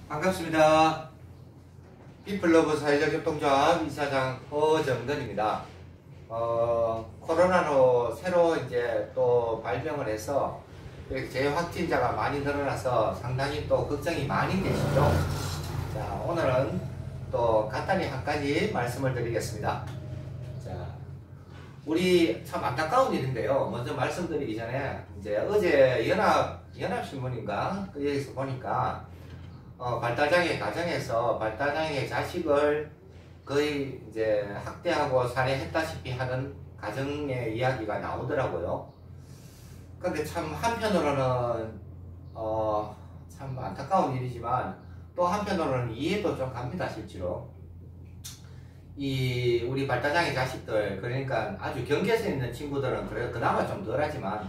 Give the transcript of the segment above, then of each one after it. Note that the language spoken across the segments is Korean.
반갑습니다. 피플러브 사회적 협동조합 이사장 허정근입니다. 코로나로 새로 이제 또 발병을 해서 이렇게 재확진자가 많이 늘어나서 상당히 또 걱정이 많이 되시죠. 자, 오늘은 또 간단히 한 가지 말씀을 드리겠습니다. 자, 우리 참 안타까운 일인데요. 먼저 말씀드리기 전에 이제 어제 연합신문인가 여기서 보니까 발달장애 가정에서 발달장애 자식을 거의 이제 학대하고 살해했다시피 하는 가정의 이야기가 나오더라고요. 근데 참 한편으로는 참 안타까운 일이지만 또 한편으로는 이해도 좀 갑니다. 실제로 이 우리 발달장애 자식들, 그러니까 아주 경계선 있는 친구들은 그래도 그나마 좀 덜하지만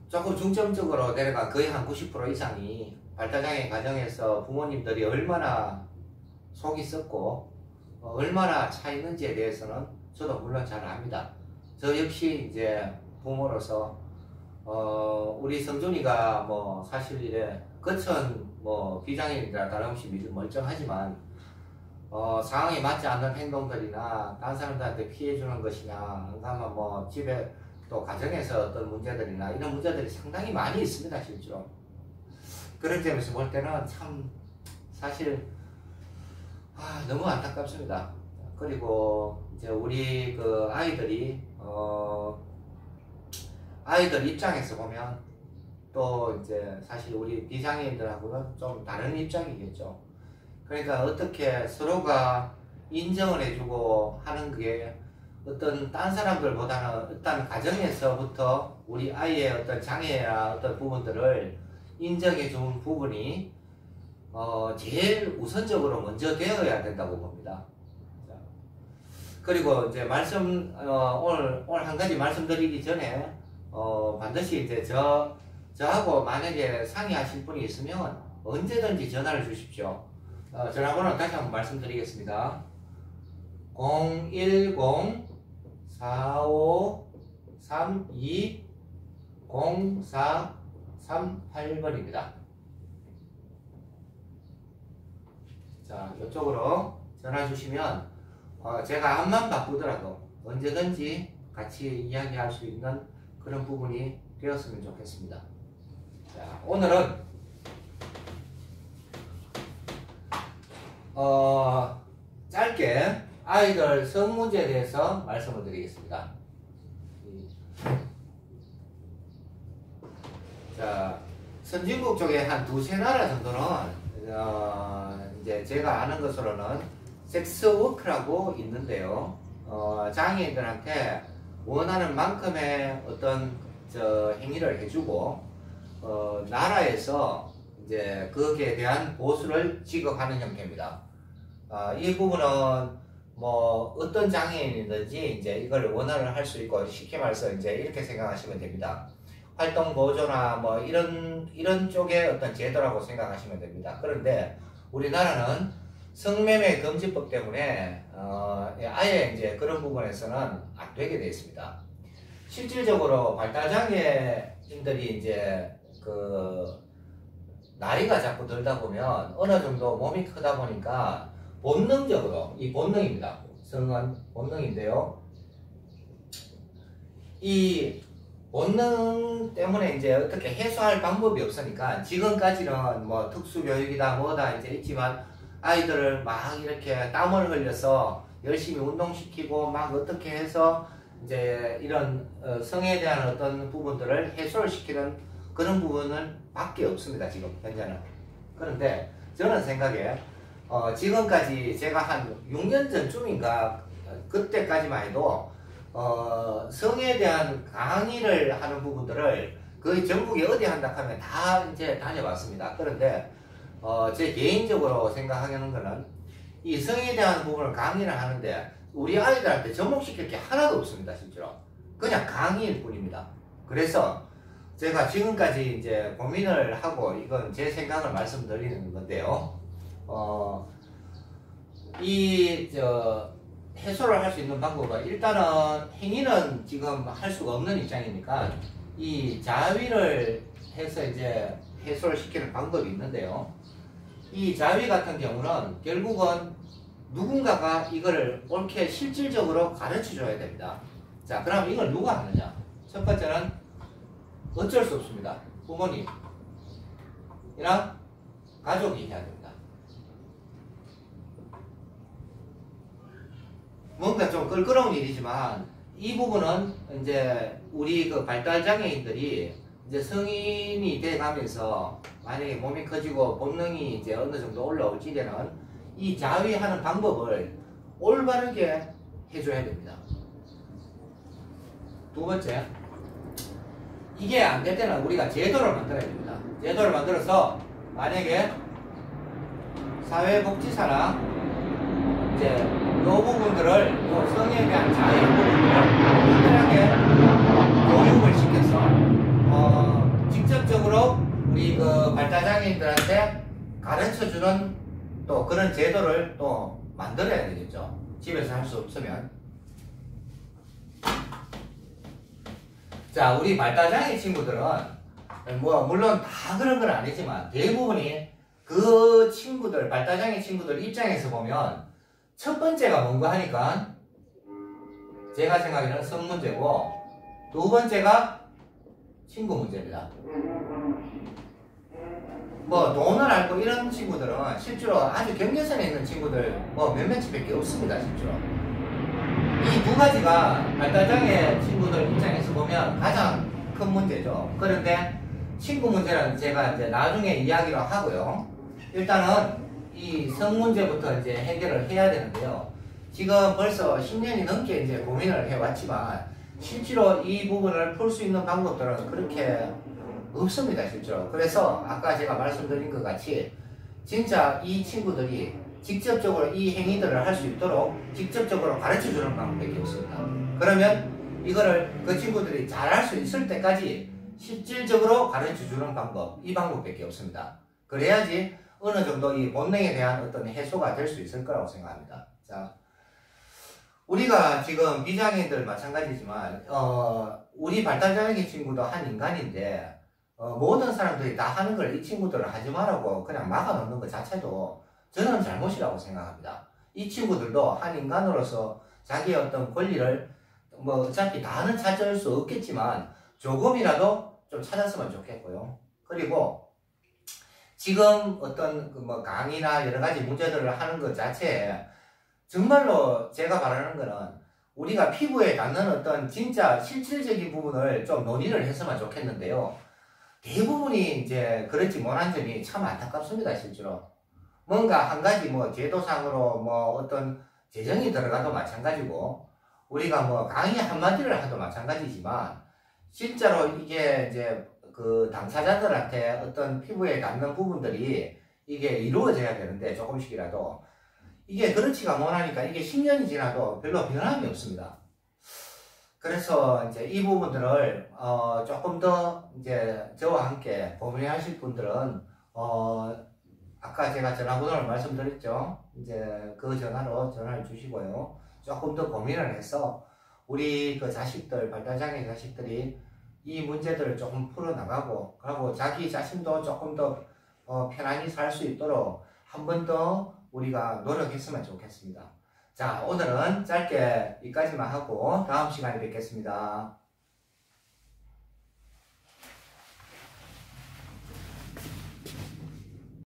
조금 중점적으로 내려가 거의 한 90% 이상이 발달장애 가정에서 부모님들이 얼마나 속이 썩고 얼마나 차 있는지에 대해서는 저도 물론 잘 압니다. 저 역시 이제 부모로서 우리 성준이가 뭐 사실 이래 거천 뭐 비장애인이라 다름없이 멀쩡하지만 상황에 맞지 않는 행동들이나 다른 사람들한테 피해주는 것이나 아니면 뭐 집에 또 가정에서 어떤 문제들이나 이런 문제들이 상당히 많이 있습니다. 실제로 그런 점에서 볼 때는 참 사실 너무 안타깝습니다. 그리고 이제 우리 그 아이들이 아이들 입장에서 보면 또 이제 사실 우리 비장애인들하고는 좀 다른 입장이겠죠. 그러니까 어떻게 서로가 인정을 해주고 하는 게 어떤 딴 사람들보다는 일단 가정에서부터 우리 아이의 어떤 장애나 어떤 부분들을 인정해 준 부분이 제일 우선적으로 먼저 되어야 된다고 봅니다. 그리고 이제 오늘 한 가지 말씀드리기 전에 반드시 이제 저하고 만약에 상의하실 분이 있으면 언제든지 전화를 주십시오. 전화번호 다시 한번 말씀드리겠습니다. 010-4532-0438번입니다. 자, 이쪽으로 전화 주시면 제가 앞만 바꾸더라도 언제든지 같이 이야기할 수 있는 그런 부분이 되었으면 좋겠습니다. 자, 오늘은 짧게 아이들 성 문제에 대해서 말씀을 드리겠습니다. 자, 선진국 쪽에 한 두세 나라 정도는 이제 제가 아는 것으로는 섹스워크라고 있는데요. 장애인들한테 원하는 만큼의 어떤 행위를 해주고 나라에서 이제 거기에 대한 보수를 지급하는 형태입니다. 이 부분은 뭐 어떤 장애인이든지 이제 이걸 원활을 할 수 있고 쉽게 말해서 이제 이렇게 생각하시면 됩니다. 활동 보조나 뭐 이런 쪽의 어떤 제도라고 생각하시면 됩니다. 그런데 우리나라는 성매매 금지법 때문에 아예 이제 그런 부분에서는 안 되게 되어 있습니다. 실질적으로 발달장애인들이 이제 나이가 자꾸 들다 보면 어느 정도 몸이 크다 보니까 본능적으로, 이 본능입니다. 성은 본능인데요. 이 본능 때문에 이제 어떻게 해소할 방법이 없으니까 지금까지는 뭐 특수교육이다 뭐다 이제 있지만 아이들을 막 이렇게 땀을 흘려서 열심히 운동시키고 막 어떻게 해서 이제 이런 성에 대한 어떤 부분들을 해소를 시키는 그런 부분은 밖에 없습니다. 지금 현재는. 그런데 저는 생각에 지금까지 제가 한 6년 전쯤인가 그때까지만 해도 성에 대한 강의를 하는 부분들을 거의 전국에 어디 한다 하면 다 이제 다녀봤습니다. 그런데 제 개인적으로 생각하는 거는 이 성에 대한 부분을 강의를 하는데 우리 아이들한테 접목시킬 게 하나도 없습니다. 실제로 그냥 강의일 뿐입니다. 그래서 제가 지금까지 이제 고민을 하고 이건 제 생각을 말씀드리는 건데요. 해소를 할 수 있는 방법은 일단은 행위는 지금 할 수가 없는 입장이니까 이 자위를 해서 이제 해소를 시키는 방법이 있는데요. 이 자위 같은 경우는 결국은 누군가가 이거를 옳게 실질적으로 가르쳐 줘야 됩니다. 자, 그럼 이걸 누가 하느냐? 첫 번째는 어쩔 수 없습니다. 부모님이랑 가족이 해야 됩니다. 뭔가 좀 껄끄러운 일이지만 이 부분은 이제 우리 그 발달장애인들이 이제 성인이 돼 가면서 만약에 몸이 커지고 본능이 이제 어느 정도 올라올 적에는 이 자위하는 방법을 올바르게 해줘야 됩니다. 두 번째, 이게 안 될 때는 우리가 제도를 만들어야 됩니다. 제도를 만들어서 만약에 사회복지사나 이제 요 부분들을 요 성에 대한 자유 부분들을 특별하게 교육을 시켜서 직접적으로 우리 그 발달장애인들한테 가르쳐주는 또 그런 제도를 또 만들어야 되겠죠. 집에서 할 수 없으면. 자, 우리 발달장애 친구들은 뭐 물론 다 그런 건 아니지만 대부분이 그 친구들, 발달장애 친구들 입장에서 보면 첫 번째가 뭔가 하니까 제가 생각에는 성 문제고 두 번째가 친구 문제입니다. 뭐 돈을 알고 이런 친구들은 실제로 아주 경계선에 있는 친구들 뭐 몇몇밖에 없습니다. 실제로 이 두 가지가 발달장애 친구들 입장에서 보면 가장 큰 문제죠. 그런데 친구 문제는 제가 이제 나중에 이야기를 하고요. 일단은 이 성 문제부터 이제 해결을 해야 되는데요. 지금 벌써 10년이 넘게 이제 고민을 해왔지만 실제로 이 부분을 풀 수 있는 방법들은 그렇게 없습니다. 실제로. 그래서 아까 제가 말씀드린 것 같이 진짜 이 친구들이 직접적으로 이 행위들을 할 수 있도록 직접적으로 가르쳐주는 방법밖에 없습니다. 그러면 이거를 그 친구들이 잘할 수 있을 때까지 실질적으로 가르쳐주는 방법, 이 방법밖에 없습니다. 그래야지 어느 정도 이 본능에 대한 어떤 해소가 될 수 있을 거라고 생각합니다. 자, 우리가 지금 비장애인들 마찬가지지만 우리 발달장애 친구도 한 인간인데 모든 사람들이 다 하는 걸 이 친구들을 하지 말라고 그냥 막아놓는 것 자체도 저는 잘못이라고 생각합니다. 이 친구들도 한 인간으로서 자기의 어떤 권리를 뭐 어차피 다는 찾을 수 없겠지만 조금이라도 좀 찾았으면 좋겠고요. 그리고 지금 어떤 그 뭐 강의나 여러 가지 문제들을 하는 것 자체에 정말로 제가 바라는 거는 우리가 피부에 닿는 어떤 진짜 실질적인 부분을 좀 논의를 했으면 좋겠는데요. 대부분이 이제 그렇지 못한 점이 참 안타깝습니다. 실제로 뭔가 한 가지 뭐 제도상으로 뭐 어떤 재정이 들어가도 마찬가지고 우리가 뭐 강의 한마디를 하도 마찬가지지만 실제로 이게 이제 그 당사자들한테 어떤 피부에 닿는 부분들이 이게 이루어져야 되는데 조금씩이라도 이게 그렇지가 못하니까 이게 10년이 지나도 별로 변함이 없습니다. 그래서 이제 이 부분들을 조금 더 이제 저와 함께 고민하실 분들은 아까 제가 전화번호를 말씀드렸죠. 이제 그 전화로 전화를 주시고요. 조금 더 고민을 해서 우리 그 자식들, 발달장애 자식들이 이 문제들을 조금 풀어나가고 그리고 자기 자신도 조금 더 편안히 살 수 있도록 한 번 더 우리가 노력했으면 좋겠습니다. 자, 오늘은 짧게 여기까지만 하고 다음 시간에 뵙겠습니다.